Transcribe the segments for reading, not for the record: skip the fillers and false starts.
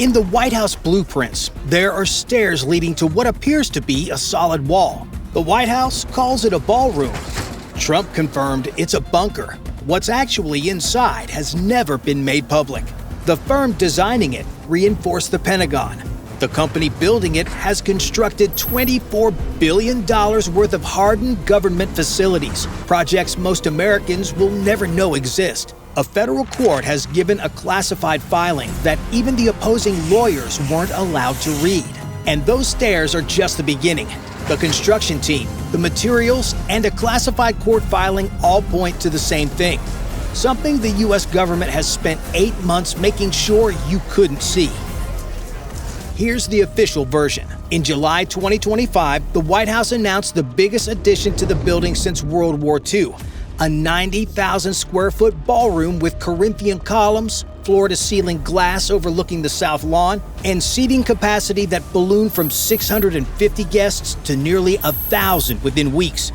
In the White House blueprints, there are stairs leading to what appears to be a solid wall. The White House calls it a ballroom. Trump confirmed it's a bunker. What's actually inside has never been made public. The firm designing it reinforced the Pentagon. The company building it has constructed $24 billion worth of hardened government facilities, projects most Americans will never know exist. A federal court has given a classified filing that even the opposing lawyers weren't allowed to read. And those stairs are just the beginning. The construction team, the materials, and a classified court filing all point to the same thing. Something the U.S. government has spent 8 months making sure you couldn't see. Here's the official version. In July 2025, the White House announced the biggest addition to the building since World War II. A 90,000 square foot ballroom with Corinthian columns, floor-to-ceiling glass overlooking the South Lawn, and seating capacity that ballooned from 650 guests to nearly 1,000 within weeks.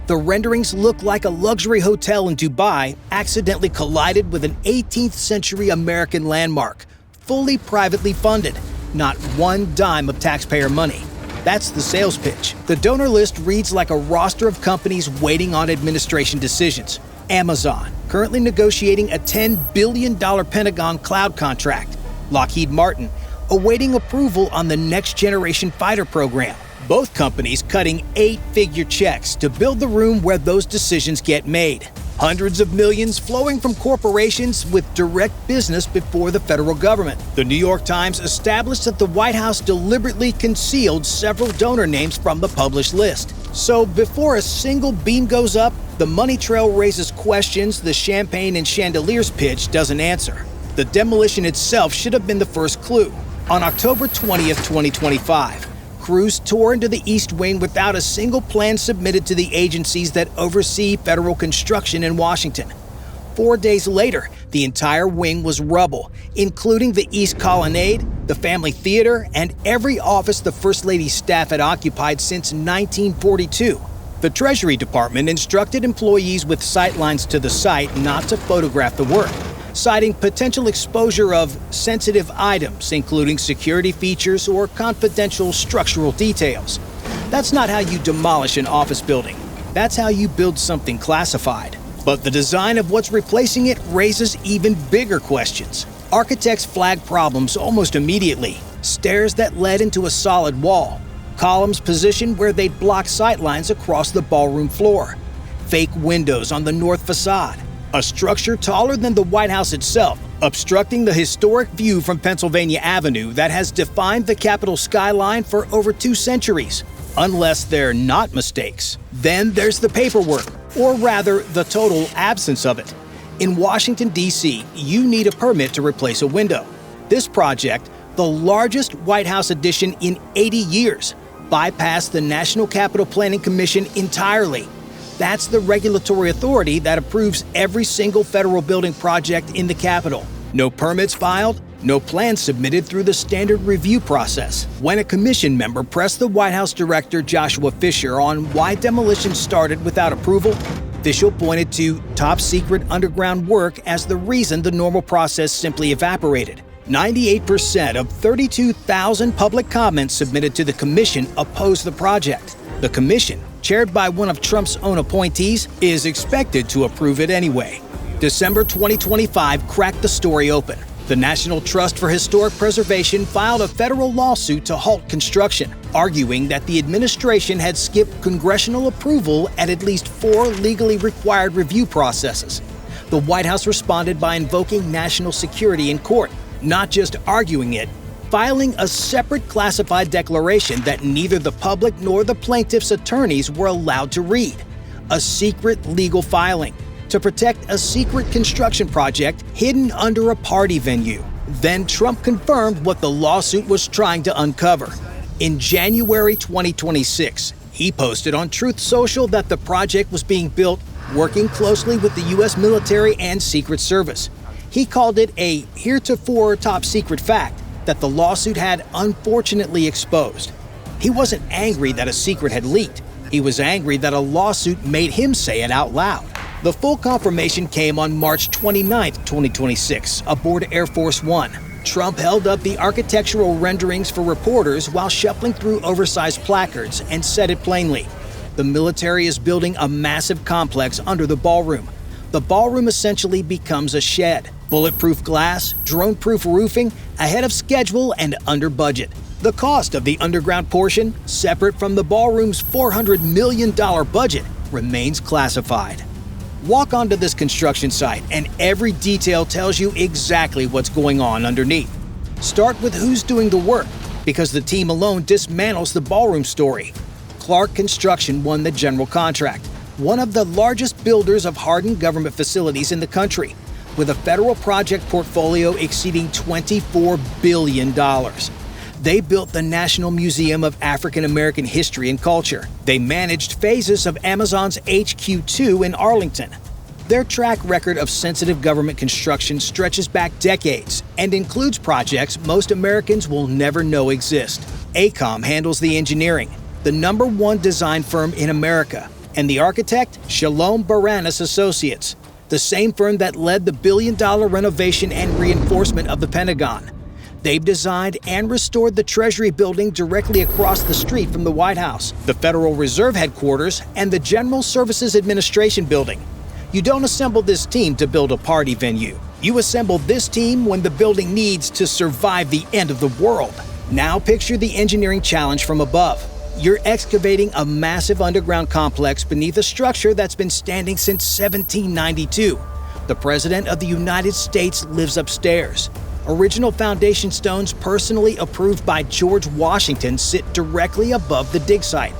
The renderings look like a luxury hotel in Dubai accidentally collided with an 18th century American landmark, fully privately funded, not one dime of taxpayer money. That's the sales pitch. The donor list reads like a roster of companies waiting on administration decisions. Amazon, currently negotiating a $10 billion Pentagon cloud contract. Lockheed Martin, awaiting approval on the next generation fighter program. Both companies cutting 8-figure checks to build the room where those decisions get made. Hundreds of millions flowing from corporations with direct business before the federal government. The New York Times established that the White House deliberately concealed several donor names from the published list. So before a single beam goes up, the money trail raises questions the champagne and chandeliers pitch doesn't answer. The demolition itself should have been the first clue. On October 20th, 2025, crews tore into the East Wing without a single plan submitted to the agencies that oversee federal construction in Washington. 4 days later, the entire wing was rubble, including the East Colonnade, the Family Theater, and every office the First Lady's staff had occupied since 1942. The Treasury Department instructed employees with sightlines to the site not to photograph the work, citing potential exposure of sensitive items, including security features or confidential structural details. That's not how you demolish an office building. That's how you build something classified. But the design of what's replacing it raises even bigger questions. Architects flagged problems almost immediately. Stairs that led into a solid wall. Columns positioned where they'd block sightlines across the ballroom floor. Fake windows on the north facade. A structure taller than the White House itself, obstructing the historic view from Pennsylvania Avenue that has defined the Capitol skyline for over 2 centuries. Unless they're not mistakes. Then there's the paperwork, or rather, the total absence of it. In Washington, D.C., you need a permit to replace a window. This project, the largest White House addition in 80 years, bypassed the National Capital Planning Commission entirely. That's the regulatory authority that approves every single federal building project in the Capitol. No permits filed, no plans submitted through the standard review process. When a commission member pressed the White House Director Joshua Fisher on why demolition started without approval, Fisher pointed to top-secret underground work as the reason the normal process simply evaporated. 98% of 32,000 public comments submitted to the commission opposed the project. The commission, chaired by one of Trump's own appointees, is expected to approve it anyway. December 2025 cracked the story open. The National Trust for Historic Preservation filed a federal lawsuit to halt construction, arguing that the administration had skipped congressional approval at least 4 legally required review processes. The White House responded by invoking national security in court, not just arguing it, filing a separate classified declaration that neither the public nor the plaintiff's attorneys were allowed to read. A secret legal filing to protect a secret construction project hidden under a party venue. Then Trump confirmed what the lawsuit was trying to uncover. In January 2026, he posted on Truth Social that the project was being built working closely with the U.S. military and Secret Service. He called it a heretofore top-secret fact that the lawsuit had unfortunately exposed. He wasn't angry that a secret had leaked. He was angry that a lawsuit made him say it out loud. The full confirmation came on March 29, 2026, aboard Air Force One. Trump held up the architectural renderings for reporters while shuffling through oversized placards and said it plainly. The military is building a massive complex under the ballroom. The ballroom essentially becomes a shed. Bulletproof glass, drone-proof roofing, ahead of schedule and under budget. The cost of the underground portion, separate from the ballroom's $400 million budget, remains classified. Walk onto this construction site and every detail tells you exactly what's going on underneath. Start with who's doing the work, because the team alone dismantles the ballroom story. Clark Construction won the general contract, one of the largest builders of hardened government facilities in the country, with a federal project portfolio exceeding $24 billion. They built the National Museum of African American History and Culture. They managed phases of Amazon's HQ2 in Arlington. Their track record of sensitive government construction stretches back decades and includes projects most Americans will never know exist. AECOM handles the engineering, the #1 design firm in America, and the architect, Shalom Baranis Associates, the same firm that led the billion-dollar renovation and reinforcement of the Pentagon. They've designed and restored the Treasury building directly across the street from the White House, the Federal Reserve headquarters, and the General Services Administration building. You don't assemble this team to build a party venue. You assemble this team when the building needs to survive the end of the world. Now picture the engineering challenge from above. You're excavating a massive underground complex beneath a structure that's been standing since 1792. The President of the United States lives upstairs. Original foundation stones personally approved by George Washington sit directly above the dig site.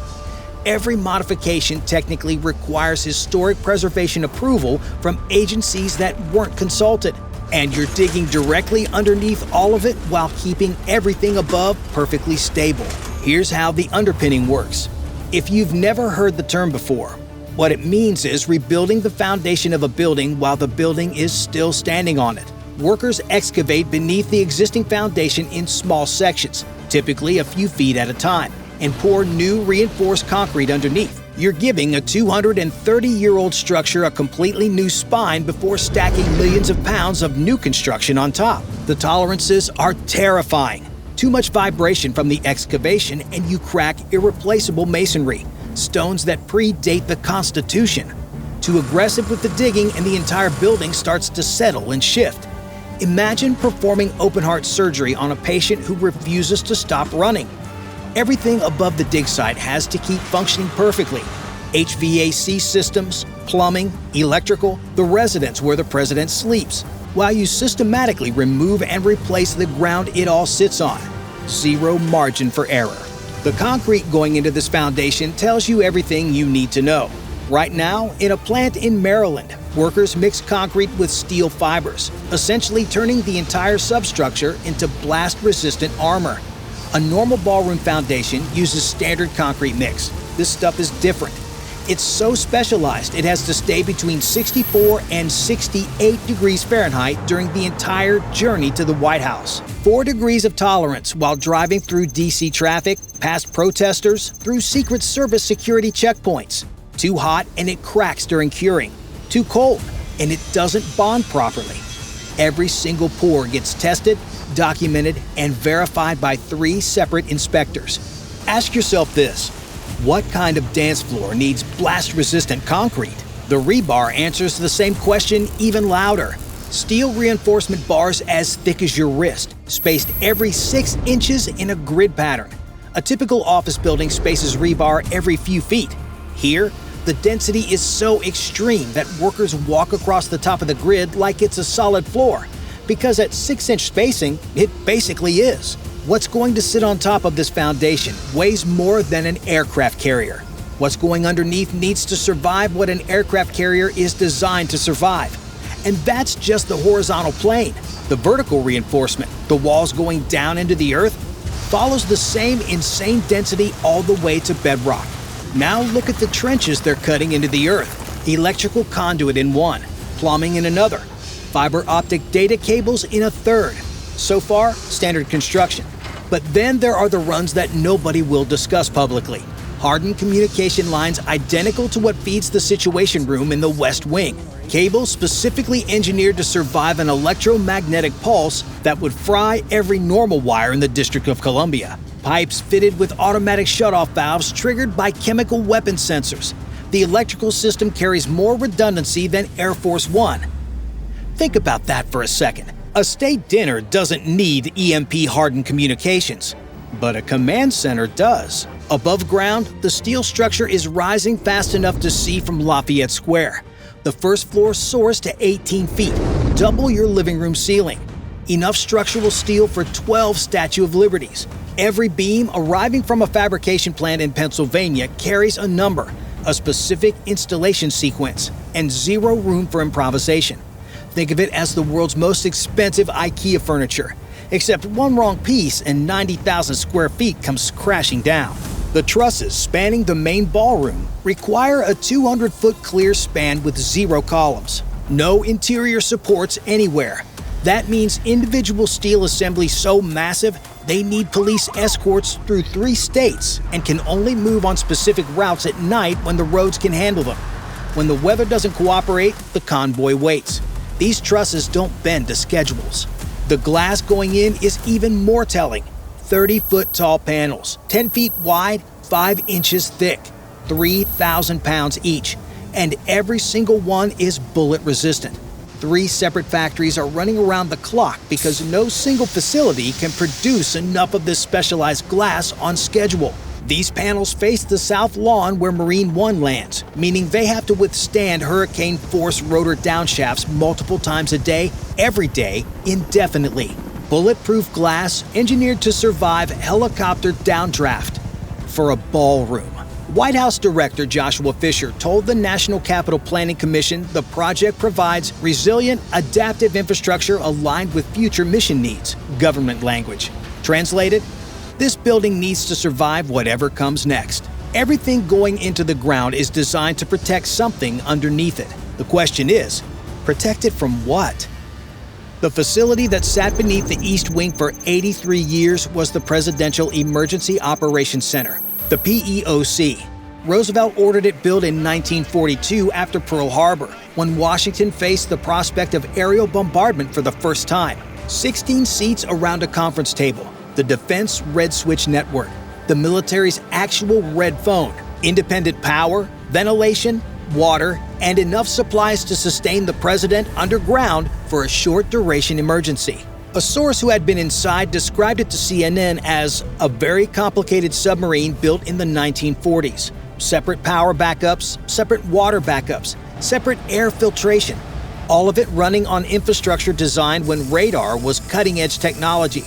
Every modification technically requires historic preservation approval from agencies that weren't consulted. And you're digging directly underneath all of it while keeping everything above perfectly stable. Here's how the underpinning works. If you've never heard the term before, what it means is rebuilding the foundation of a building while the building is still standing on it. Workers excavate beneath the existing foundation in small sections, typically a few feet at a time, and pour new reinforced concrete underneath. You're giving a 230-year-old structure a completely new spine before stacking millions of pounds of new construction on top. The tolerances are terrifying. Too much vibration from the excavation and you crack irreplaceable masonry, stones that predate the Constitution. Too aggressive with the digging and the entire building starts to settle and shift. Imagine performing open-heart surgery on a patient who refuses to stop running. Everything above the dig site has to keep functioning perfectly. HVAC systems, plumbing, electrical, the residence where the president sleeps, while you systematically remove and replace the ground it all sits on. Zero margin for error. The concrete going into this foundation tells you everything you need to know. Right now, in a plant in Maryland, workers mix concrete with steel fibers, essentially turning the entire substructure into blast-resistant armor. A normal ballroom foundation uses standard concrete mix. This stuff is different. It's so specialized it has to stay between 64 and 68 degrees Fahrenheit during the entire journey to the White House. 4 degrees of tolerance while driving through DC traffic, past protesters, through Secret Service security checkpoints. Too hot and it cracks during curing. Too cold and it doesn't bond properly. Every single pour gets tested, documented, and verified by 3 separate inspectors. Ask yourself this: what kind of dance floor needs blast-resistant concrete? The rebar answers the same question even louder. Steel reinforcement bars as thick as your wrist, spaced every 6 inches in a grid pattern. A typical office building spaces rebar every few feet. Here, the density is so extreme that workers walk across the top of the grid like it's a solid floor, because at 6-inch spacing, it basically is. What's going to sit on top of this foundation weighs more than an aircraft carrier. What's going underneath needs to survive what an aircraft carrier is designed to survive. And that's just the horizontal plane. The vertical reinforcement, the walls going down into the earth, follows the same insane density all the way to bedrock. Now look at the trenches they're cutting into the earth. Electrical conduit in one, plumbing in another, fiber optic data cables in a third. So far, standard construction. But then there are the runs that nobody will discuss publicly. Hardened communication lines identical to what feeds the Situation Room in the West Wing. Cables specifically engineered to survive an electromagnetic pulse that would fry every normal wire in the District of Columbia. Pipes fitted with automatic shutoff valves triggered by chemical weapon sensors. The electrical system carries more redundancy than Air Force One. Think about that for a second. A state dinner doesn't need EMP-hardened communications, but a command center does. Above ground, the steel structure is rising fast enough to see from Lafayette Square. The first floor soars to 18 feet, double your living room ceiling. Enough structural steel for 12 Statue of Liberties. Every beam arriving from a fabrication plant in Pennsylvania carries a number, a specific installation sequence, and zero room for improvisation. Think of it as the world's most expensive IKEA furniture, except one wrong piece and 90,000 square feet comes crashing down. The trusses spanning the main ballroom require a 200-foot clear span with zero columns. No interior supports anywhere. That means individual steel assemblies so massive they need police escorts through 3 states and can only move on specific routes at night when the roads can handle them. When the weather doesn't cooperate, the convoy waits. These trusses don't bend to schedules. The glass going in is even more telling. 30-foot tall panels, 10 feet wide, 5 inches thick, 3,000 pounds each, and every single one is bullet resistant. 3 separate factories are running around the clock because no single facility can produce enough of this specialized glass on schedule. These panels face the south lawn where Marine One lands, meaning they have to withstand hurricane-force rotor downshafts multiple times a day, every day, indefinitely. Bulletproof glass engineered to survive helicopter downdraft. For a ballroom. White House Director Joshua Fisher told the National Capital Planning Commission the project provides resilient, adaptive infrastructure aligned with future mission needs. Government language. Translated, this building needs to survive whatever comes next. Everything going into the ground is designed to protect something underneath it. The question is, protect it from what? The facility that sat beneath the East Wing for 83 years was the Presidential Emergency Operations Center, the PEOC. Roosevelt ordered it built in 1942 after Pearl Harbor, when Washington faced the prospect of aerial bombardment for the first time. 16 seats around a conference table. The Defense Red Switch Network, the military's actual red phone, independent power, ventilation, water, and enough supplies to sustain the president underground for a short-duration emergency. A source who had been inside described it to CNN as a very complicated submarine built in the 1940s. Separate power backups, separate water backups, separate air filtration. All of it running on infrastructure designed when radar was cutting-edge technology.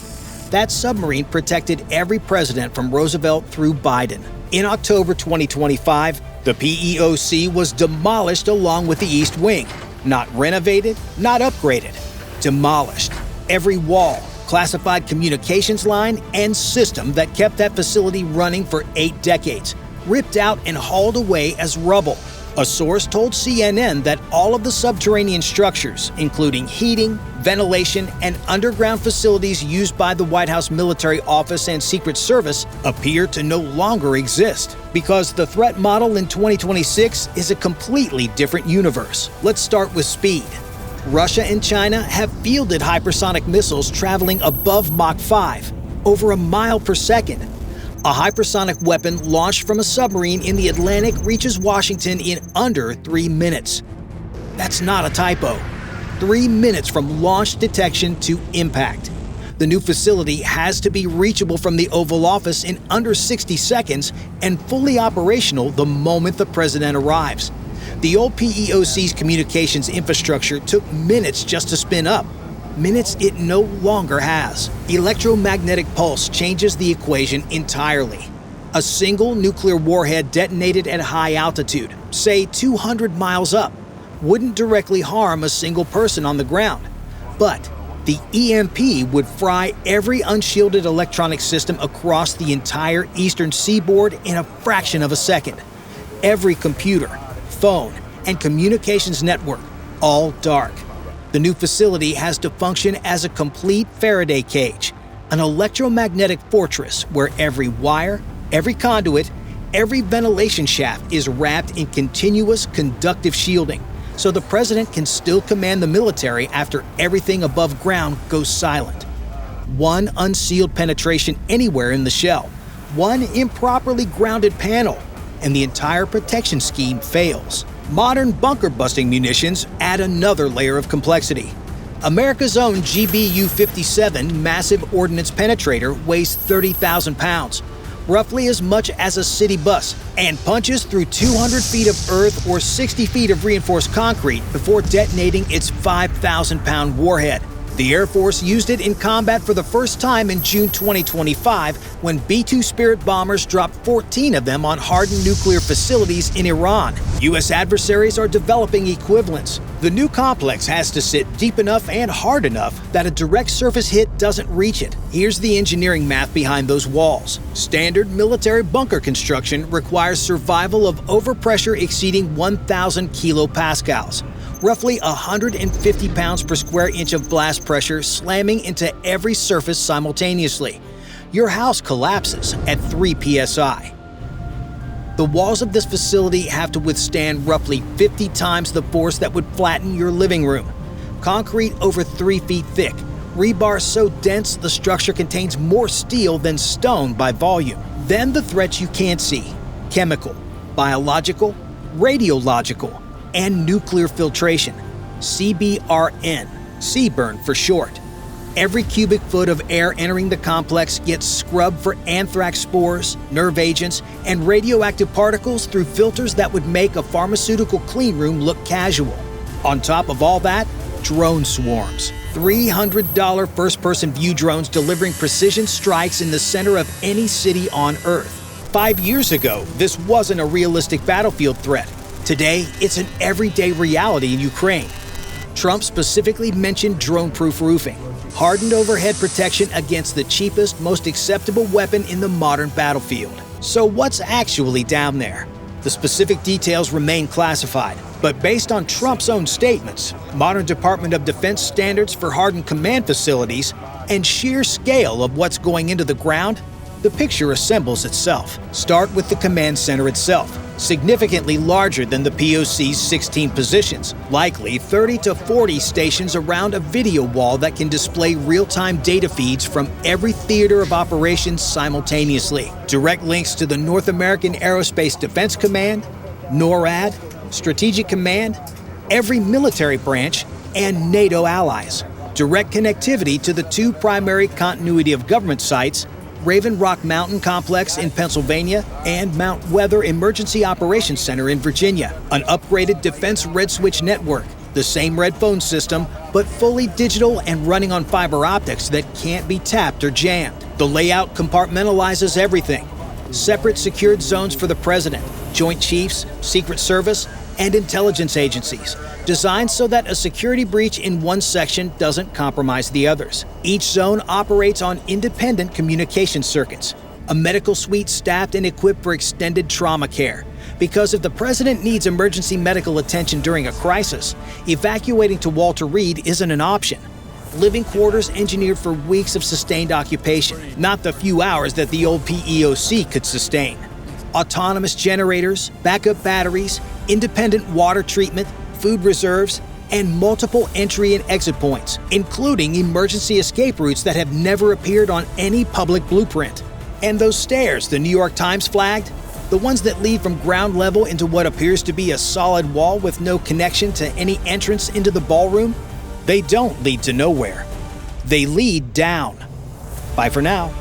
That submarine protected every president from Roosevelt through Biden. In October 2025, the PEOC was demolished along with the East Wing. Not renovated, not upgraded. Demolished. Every wall, classified communications line, and system that kept that facility running for 8 decades, ripped out and hauled away as rubble. A source told CNN that all of the subterranean structures, including heating, ventilation, and underground facilities used by the White House Military Office and Secret Service, appear to no longer exist, because the threat model in 2026 is a completely different universe. Let's start with speed. Russia and China have fielded hypersonic missiles traveling above Mach 5, over a mile per second. A hypersonic weapon launched from a submarine in the Atlantic reaches Washington in under 3 minutes. That's not a typo. 3 minutes from launch detection to impact. The new facility has to be reachable from the Oval Office in under 60 seconds and fully operational the moment the president arrives. The old PEOC's communications infrastructure took minutes just to spin up. Minutes it no longer has. Electromagnetic pulse changes the equation entirely. A single nuclear warhead detonated at high altitude, say 200 miles up, wouldn't directly harm a single person on the ground. But the EMP would fry every unshielded electronic system across the entire eastern seaboard in a fraction of a second. Every computer, phone, and communications network, all dark. The new facility has to function as a complete Faraday cage, an electromagnetic fortress where every wire, every conduit, every ventilation shaft is wrapped in continuous conductive shielding, so the president can still command the military after everything above ground goes silent. One unsealed penetration anywhere in the shell, one improperly grounded panel, and the entire protection scheme fails. Modern bunker-busting munitions add another layer of complexity. America's own GBU-57 massive ordnance penetrator weighs 30,000 pounds, roughly as much as a city bus, and punches through 200 feet of earth or 60 feet of reinforced concrete before detonating its 5,000-pound warhead. The Air Force used it in combat for the first time in June 2025 when B-2 Spirit bombers dropped 14 of them on hardened nuclear facilities in Iran. U.S. adversaries are developing equivalents. The new complex has to sit deep enough and hard enough that a direct surface hit doesn't reach it. Here's the engineering math behind those walls. Standard military bunker construction requires survival of overpressure exceeding 1,000 kilopascals. Roughly 150 pounds per square inch of blast pressure slamming into every surface simultaneously. Your house collapses at 3 psi. The walls of this facility have to withstand roughly 50 times the force that would flatten your living room. Concrete over 3 feet thick, rebar so dense the structure contains more steel than stone by volume. Then the threats you can't see: chemical, biological, radiological, and nuclear filtration, CBRN, CBRN for short. Every cubic foot of air entering the complex gets scrubbed for anthrax spores, nerve agents, and radioactive particles through filters that would make a pharmaceutical cleanroom look casual. On top of all that, drone swarms. $300 first-person view drones delivering precision strikes in the center of any city on Earth. 5 years ago, this wasn't a realistic battlefield threat. Today, it's an everyday reality in Ukraine. Trump specifically mentioned drone-proof roofing, hardened overhead protection against the cheapest, most acceptable weapon in the modern battlefield. So what's actually down there? The specific details remain classified, but based on Trump's own statements, modern Department of Defense standards for hardened command facilities, and sheer scale of what's going into the ground, the picture assembles itself. Start with the command center itself, significantly larger than the POC's 16 positions, likely 30 to 40 stations around a video wall that can display real-time data feeds from every theater of operations simultaneously. Direct links to the North American Aerospace Defense Command, NORAD, Strategic Command, every military branch, and NATO allies. Direct connectivity to the two primary continuity of government sites, Raven Rock Mountain Complex in Pennsylvania and Mount Weather Emergency Operations Center in Virginia. An upgraded Defense Red Switch network, the same red phone system, but fully digital and running on fiber optics that can't be tapped or jammed. The layout compartmentalizes everything. Separate secured zones for the President, Joint Chiefs, Secret Service, and intelligence agencies, designed so that a security breach in one section doesn't compromise the others. Each zone operates on independent communication circuits. A medical suite staffed and equipped for extended trauma care. Because if the president needs emergency medical attention during a crisis, evacuating to Walter Reed isn't an option. Living quarters engineered for weeks of sustained occupation, not the few hours that the old PEOC could sustain. Autonomous generators, backup batteries, independent water treatment, food reserves, and multiple entry and exit points, including emergency escape routes that have never appeared on any public blueprint. And those stairs the New York Times flagged, the ones that lead from ground level into what appears to be a solid wall with no connection to any entrance into the ballroom, they don't lead to nowhere. They lead down. Bye for now.